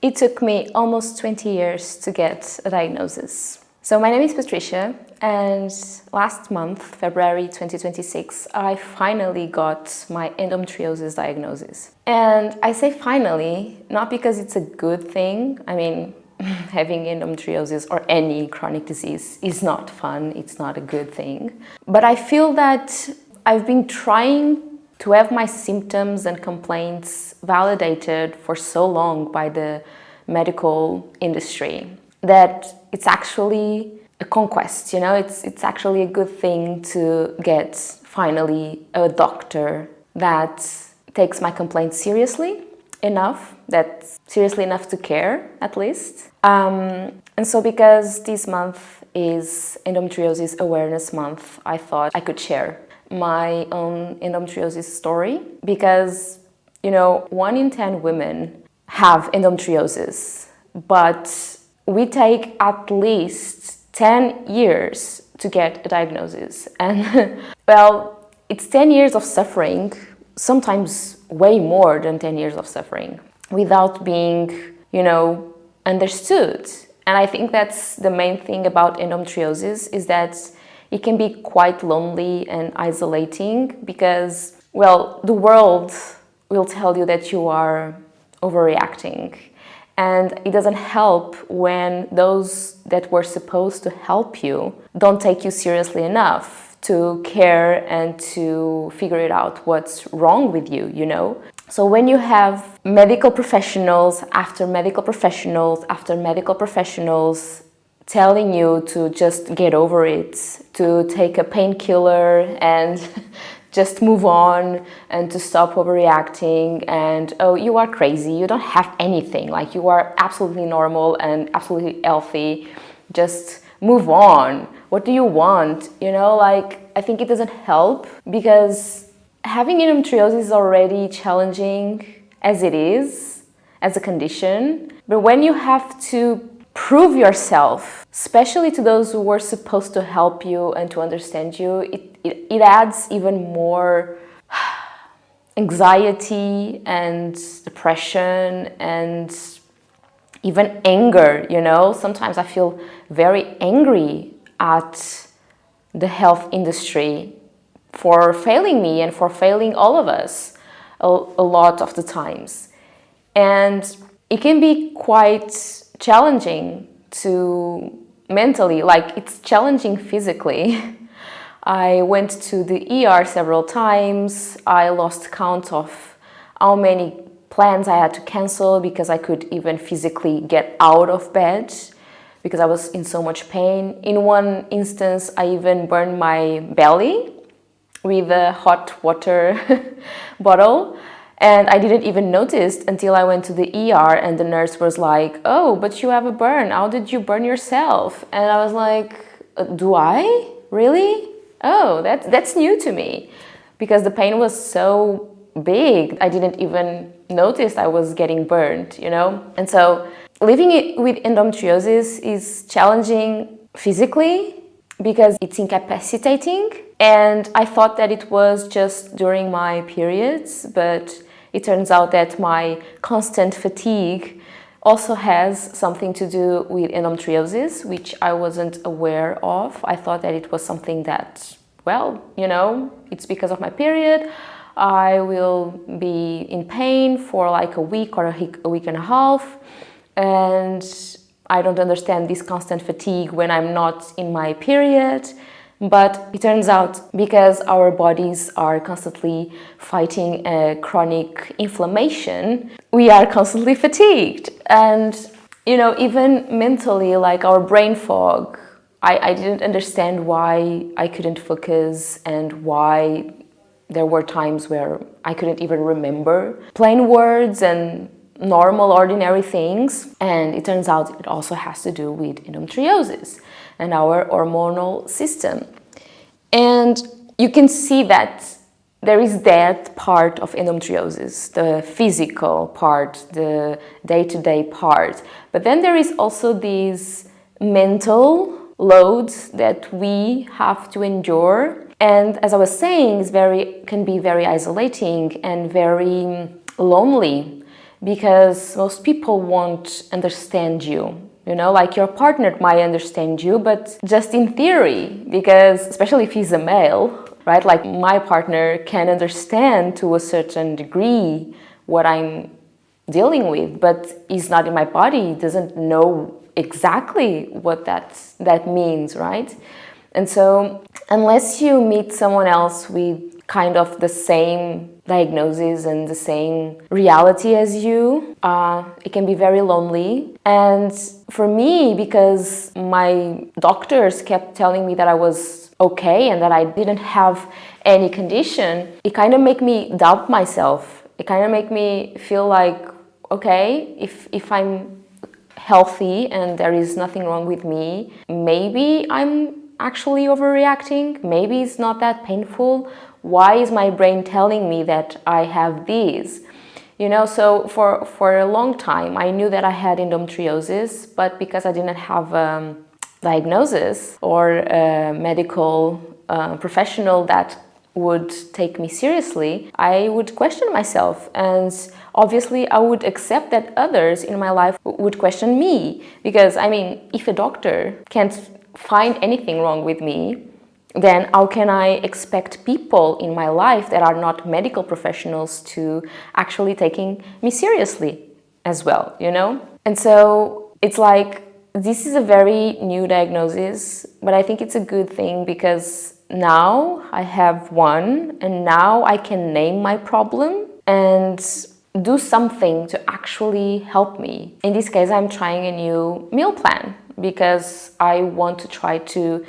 It took me almost 20 years to get a diagnosis. So my name is Patricia, and last month, February 2026, I finally got my endometriosis diagnosis. And I say finally, not because it's a good thing. I mean, having endometriosis or any chronic disease is not fun, it's not a good thing. But I feel that I've been trying to have my symptoms and complaints validated for so long by the medical industry that it's actually a conquest, you know, it's actually a good thing to get finally a doctor that takes my complaints seriously enough, that's seriously enough to care at least. And so because this month is Endometriosis Awareness Month, I thought I could share my own endometriosis story because, you know, 1 in 10 women have endometriosis, but we take at least 10 years to get a diagnosis. And well, it's 10 years of suffering, sometimes way more than 10 years of suffering, without being, you know, understood. And I think that's the main thing about endometriosis, is that it can be quite lonely and isolating because, well, the world will tell you that you are overreacting. And it doesn't help when those that were supposed to help you don't take you seriously enough to care and to figure it out what's wrong with you, you know? So when you have medical professionals after medical professionals after medical professionals telling you to just get over it, to take a painkiller and just move on and to stop overreacting, and oh, you are crazy, you don't have anything, like you are absolutely normal and absolutely healthy, just move on, what do you want, you know, like I think it doesn't help because having endometriosis is already challenging as it is, as a condition, but when you have to prove yourself, especially to those who were supposed to help you and to understand you, it adds even more anxiety and depression and even anger, you know? Sometimes I feel very angry at the health industry for failing me and for failing all of us a lot of the times. And it can be quite challenging to mentally, like it's challenging physically. I went to the ER several times. I lost count of how many plans I had to cancel because I could even physically get out of bed because I was in so much pain. In one instance, I even burned my belly with a hot water bottle. And I didn't even notice until I went to the ER and the nurse was like, oh, but you have a burn. How did you burn yourself? And I was like, do I? Really? Oh, that's new to me. Because the pain was so big, I didn't even notice I was getting burned, you know? And so living with endometriosis is challenging physically because it's incapacitating. And I thought that it was just during my periods, but it turns out that my constant fatigue also has something to do with endometriosis, which I wasn't aware of. I thought that it was something that, well, you know, it's because of my period. I will be in pain for like a week or a week and a half, and I don't understand this constant fatigue when I'm not in my period. But it turns out because our bodies are constantly fighting a chronic inflammation, we are constantly fatigued. And, you know, even mentally, like our brain fog, I didn't understand why I couldn't focus and why there were times where I couldn't even remember plain words and normal, ordinary things. And it turns out it also has to do with endometriosis and our hormonal system. And you can see that there is that part of endometriosis, the physical part, the day-to-day part. But then there is also this mental load that we have to endure. And as I was saying, can be very isolating and very lonely because most people won't understand you. You know, like your partner might understand you, but just in theory, because especially if he's a male, right? Like my partner can understand to a certain degree what I'm dealing with, but he's not in my body, doesn't know exactly what that means, right? And so unless you meet someone else with kind of the same diagnosis and the same reality as you, it can be very lonely. And for me, because my doctors kept telling me that I was okay and that I didn't have any condition, it kind of made me doubt myself. It kind of made me feel like, okay, if I'm healthy and there is nothing wrong with me, maybe I'm actually overreacting, maybe it's not that painful. Why is my brain telling me that I have these? You know, so for a long time I knew that I had endometriosis, but because I didn't have a diagnosis or a medical professional that would take me seriously, I would question myself, and obviously I would accept that others in my life would question me, because I mean, if a doctor can't find anything wrong with me, then how can I expect people in my life that are not medical professionals to actually taking me seriously as well, you know? And so it's like, this is a very new diagnosis, but I think it's a good thing because now I have one, and now I can name my problem and do something to actually help me. In this case, I'm trying a new meal plan because I want to try to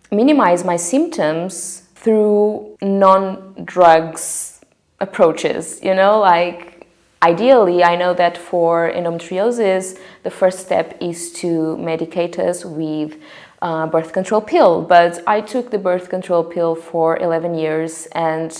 minimize my symptoms through non-drugs approaches, you know, like ideally, I know that for endometriosis, the first step is to medicate us with birth control pill, but I took the birth control pill for 11 years and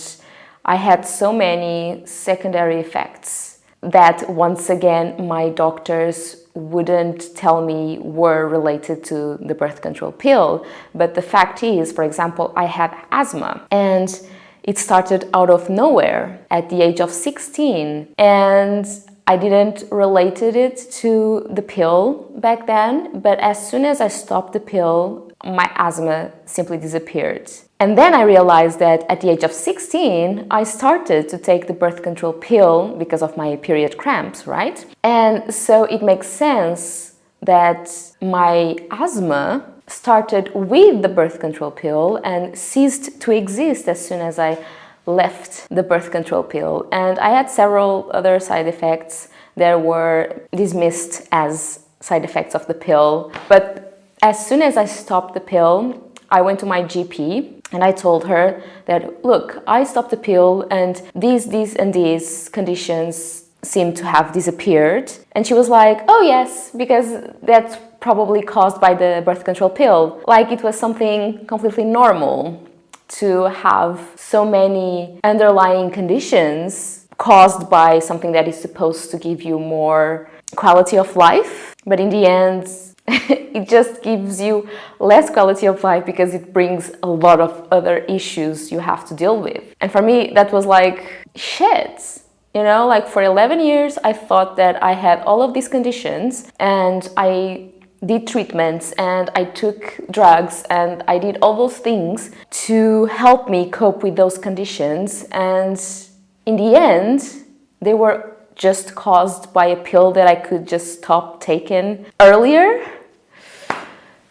I had so many secondary effects that once again my doctors wouldn't tell me were related to the birth control pill. But the fact is, for example, I had asthma and it started out of nowhere at the age of 16, and I didn't related it to the pill back then, but as soon as I stopped the pill, my asthma simply disappeared. And then I realized that at the age of 16, I started to take the birth control pill because of my period cramps, right? And so it makes sense that my asthma started with the birth control pill and ceased to exist as soon as I left the birth control pill. And I had several other side effects that were dismissed as side effects of the pill. But as soon as I stopped the pill, I went to my GP and I told her that, look, I stopped the pill and these and these conditions seem to have disappeared. And she was like, oh yes, because that's probably caused by the birth control pill. Like it was something completely normal to have so many underlying conditions caused by something that is supposed to give you more quality of life. But in the end, it just gives you less quality of life because it brings a lot of other issues you have to deal with. And for me, that was like, shit. You know, like for 11 years, I thought that I had all of these conditions and I did treatments and I took drugs and I did all those things to help me cope with those conditions. And in the end, they were just caused by a pill that I could just stop taking earlier.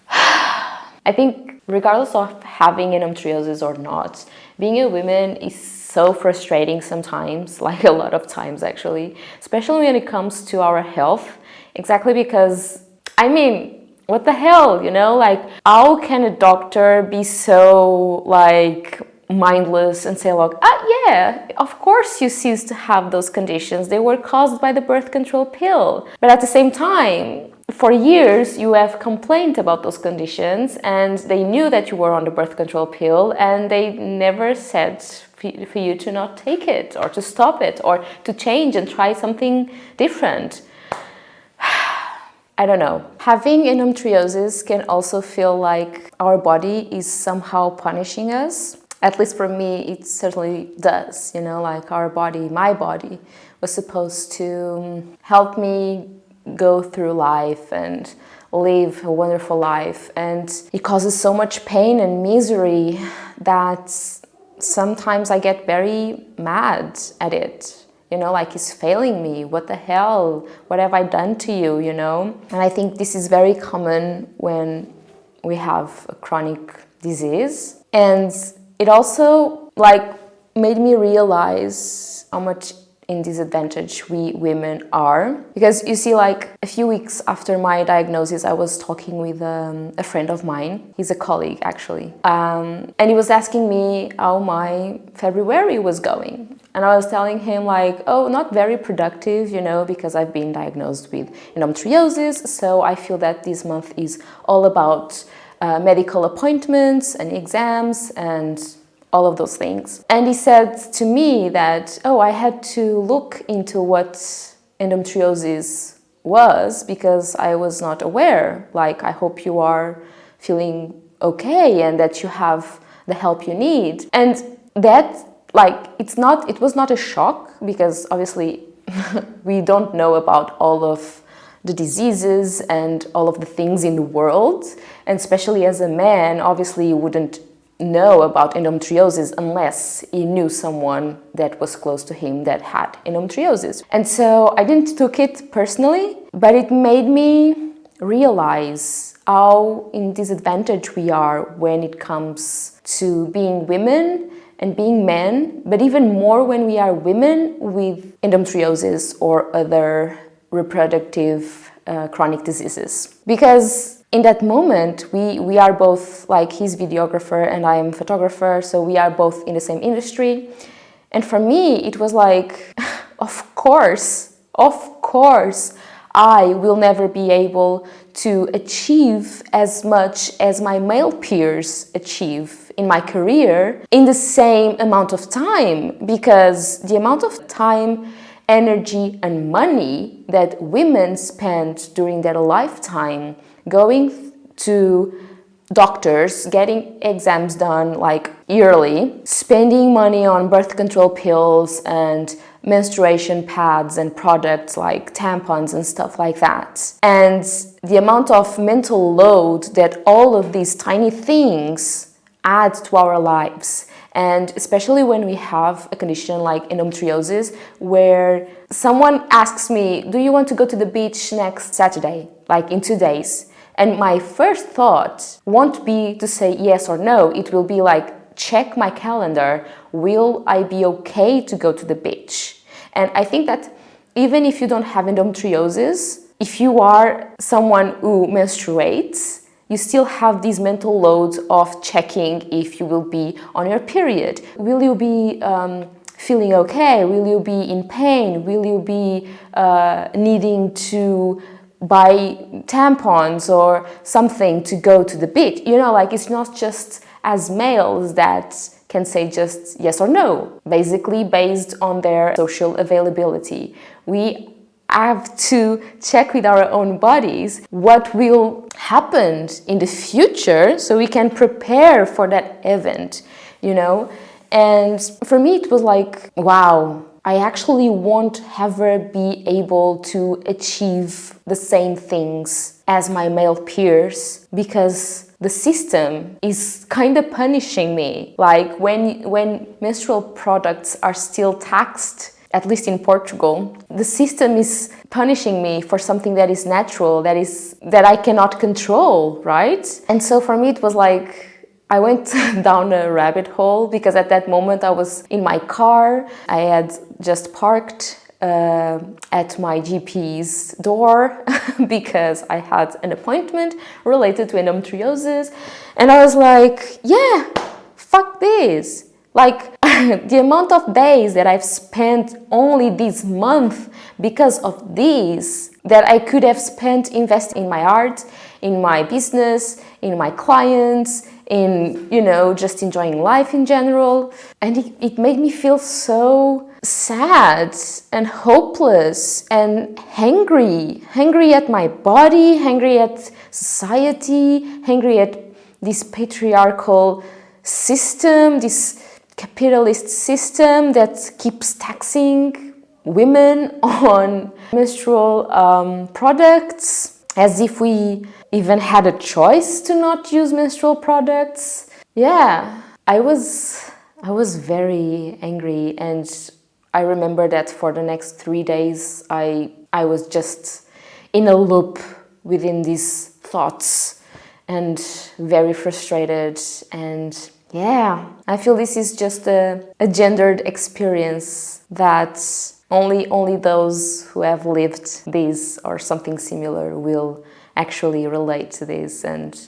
I think regardless of having endometriosis or not, being a woman is so frustrating sometimes, like a lot of times actually, especially when it comes to our health, exactly because, I mean, what the hell, you know, like how can a doctor be so like mindless and say like, yeah, of course you cease to have those conditions, they were caused by the birth control pill. But at the same time, for years you have complained about those conditions and they knew that you were on the birth control pill and they never said for you to not take it or to stop it or to change and try something different. I don't know. Having endometriosis can also feel like our body is somehow punishing us. At least for me, it certainly does, you know, like our body, my body, was supposed to help me go through life and live a wonderful life. And it causes so much pain and misery that sometimes I get very mad at it. You know, like, he's failing me. What the hell? What have I done to you, you know? And I think this is very common when we have a chronic disease. And it also, like, made me realize how much in disadvantage we women are. Because you see, like, a few weeks after my diagnosis, I was talking with a friend of mine. He's a colleague, actually. And he was asking me how my February was going. And I was telling him, like, oh, not very productive, you know, because I've been diagnosed with endometriosis. So I feel that this month is all about medical appointments and exams and all of those things. And he said to me that, oh, I had to look into what endometriosis was because I was not aware. Like, I hope you are feeling okay and that you have the help you need. And that, like, it was not a shock because obviously we don't know about all of the diseases and all of the things in the world. And especially as a man, obviously you wouldn't know about endometriosis unless he knew someone that was close to him that had endometriosis. And so I didn't took it personally, but it made me realize how in disadvantage we are when it comes to being women and being men, but even more when we are women with endometriosis or other reproductive chronic diseases. Because in that moment, we are both, like, he's videographer and I am photographer, so we are both in the same industry. And for me, it was like, of course, I will never be able to achieve as much as my male peers achieve in my career in the same amount of time, because the amount of time, energy and money that women spend during their lifetime going to doctors, getting exams done like yearly, spending money on birth control pills and menstruation pads and products like tampons and stuff like that. And the amount of mental load that all of these tiny things add to our lives. And especially when we have a condition like endometriosis, where someone asks me, do you want to go to the beach next Saturday, like in 2 days? And my first thought won't be to say yes or no. It will be like, check my calendar. Will I be okay to go to the beach? And I think that even if you don't have endometriosis, if you are someone who menstruates, you still have these mental loads of checking if you will be on your period. Will you be feeling okay? Will you be in pain? Will you be needing to buy tampons or something to go to the beach? You know, like, it's not just as males that can say just yes or no, basically based on their social availability. We have to check with our own bodies what will happen in the future so we can prepare for that event, you know? And for me, it was like, wow, I actually won't ever be able to achieve the same things as my male peers because the system is kind of punishing me. Like, when menstrual products are still taxed, at least in Portugal, the system is punishing me for something that is natural, that I cannot control, right? And so for me, it was like, I went down a rabbit hole because at that moment I was in my car. I had just parked at my GP's door because I had an appointment related to endometriosis. And I was like, yeah, fuck this. Like, the amount of days that I've spent only this month because of this, that I could have spent investing in my art, in my business, in my clients, in, you know, just enjoying life in general. And it made me feel so sad and hopeless and hangry at my body, hangry at society, hangry at this patriarchal system, this capitalist system that keeps taxing women on menstrual products, as if we even had a choice to not use menstrual products. Yeah, I was very angry, and I remember that for the next 3 days I was just in a loop within these thoughts and very frustrated. And yeah, I feel this is just a gendered experience that only those who have lived this or something similar will actually relate to this and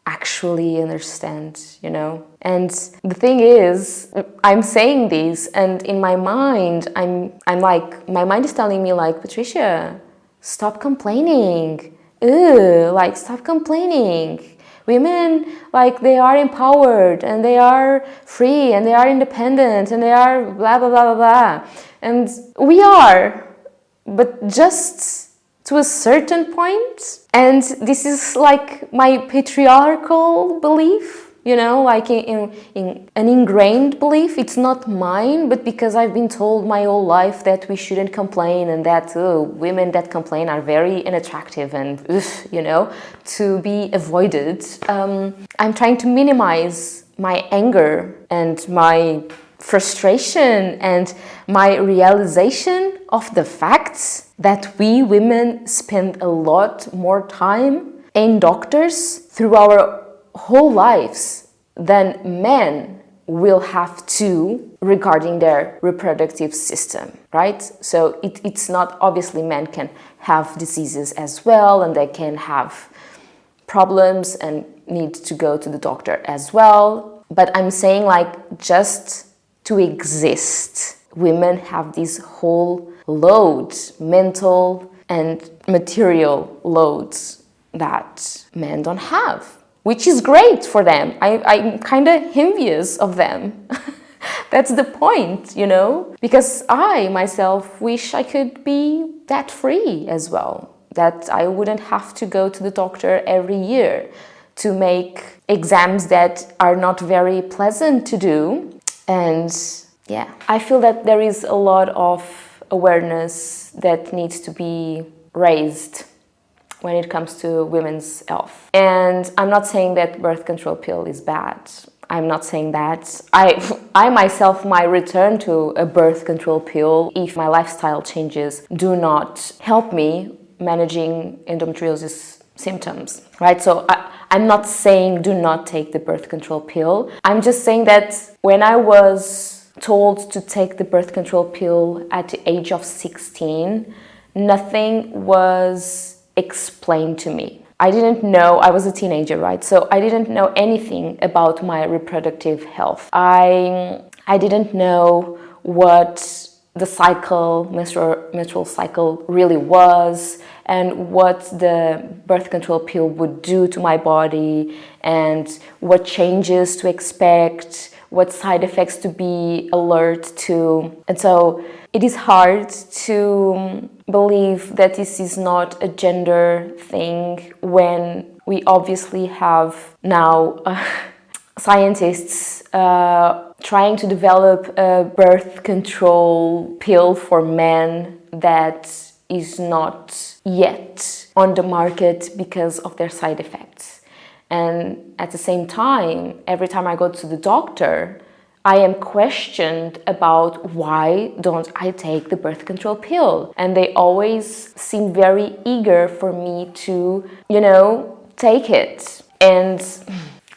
actually understand, you know? And the thing is, I'm saying this, and in my mind, I'm like, my mind is telling me like, Patricia, stop complaining. Like, stop complaining. Women, like, they are empowered and they are free and they are independent and they are blah, blah, blah, blah, blah. And we are, but just to a certain point. And this is like my patriarchal belief, you know, like in an ingrained belief. It's not mine, but because I've been told my whole life that we shouldn't complain and that women that complain are very unattractive and, you know, to be avoided. I'm trying to minimize my anger and my frustration and my realization of the facts that we women spend a lot more time in doctors through our whole lives than men will have to regarding their reproductive system, right? So it's not, obviously men can have diseases as well, and they can have problems and need to go to the doctor as well. But I'm saying, like, just to exist, women have this whole load, mental and material loads that men don't have, which is great for them. I'm kind of envious of them. That's the point, you know? Because I myself wish I could be that free as well, that I wouldn't have to go to the doctor every year to make exams that are not very pleasant to do. And yeah, I feel that there is a lot of awareness that needs to be raised when it comes to women's health. And I'm not saying that birth control pill is bad. I'm not saying that. I myself might return to a birth control pill if my lifestyle changes do not help me managing endometriosis symptoms, right? So I'm not saying do not take the birth control pill. I'm just saying that when I was told to take the birth control pill at the age of 16, nothing was explained to me. I didn't know, I was a teenager, right? So I didn't know anything about my reproductive health. I didn't know what the cycle, menstrual cycle really was, and what the birth control pill would do to my body, and what changes to expect, what side effects to be alert to. And so it is hard to believe that this is not a gender thing when we obviously have now scientists trying to develop a birth control pill for men that is not yet on the market because of their side effects. And at the same time, every time I go to the doctor, I am questioned about why don't I take the birth control pill? And they always seem very eager for me to, you know, take it. And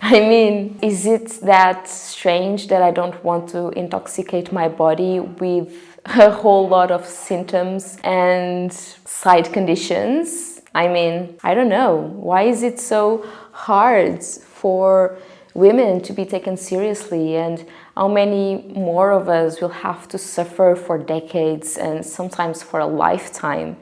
I mean, is it that strange that I don't want to intoxicate my body with a whole lot of symptoms and side conditions? I mean, I don't know. Why is it so hard for women to be taken seriously, and how many more of us will have to suffer for decades and sometimes for a lifetime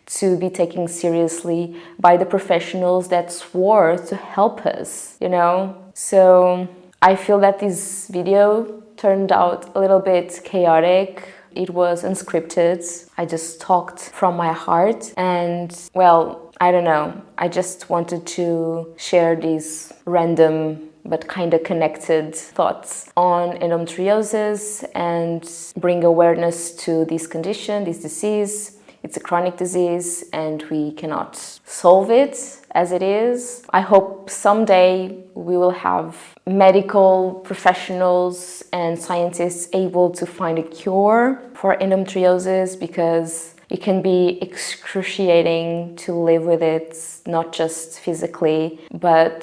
to be taken seriously by the professionals that swore to help us, you know? So I feel that this video turned out a little bit chaotic. It was unscripted. I just talked from my heart, and well, I don't know. I just wanted to share this random but kind of connected thoughts on endometriosis and bring awareness to this condition, this disease. It's a chronic disease and we cannot solve it as it is. I hope someday we will have medical professionals and scientists able to find a cure for endometriosis, because it can be excruciating to live with it, not just physically, but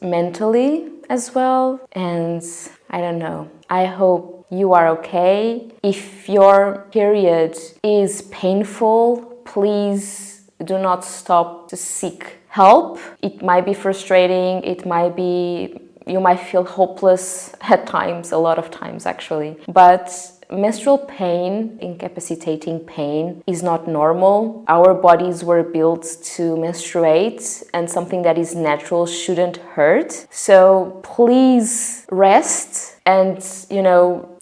mentally as well. And I don't know. I hope you are okay. If your period is painful, please do not stop to seek help. It might be frustrating, you might feel hopeless at times, a lot of times actually. But menstrual pain, incapacitating pain, is not normal. Our bodies were built to menstruate, and something that is natural shouldn't hurt. So please rest and,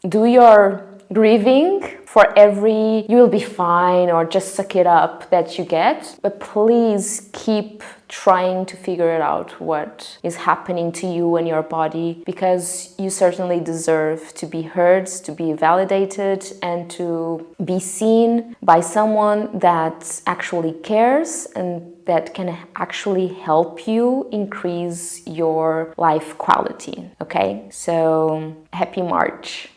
do your grieving for every "you will be fine" or "just suck it up" that you get. But please keep trying to figure it out what is happening to you and your body, because you certainly deserve to be heard, to be validated, and to be seen by someone that actually cares and that can actually help you increase your life quality. Okay, so happy March.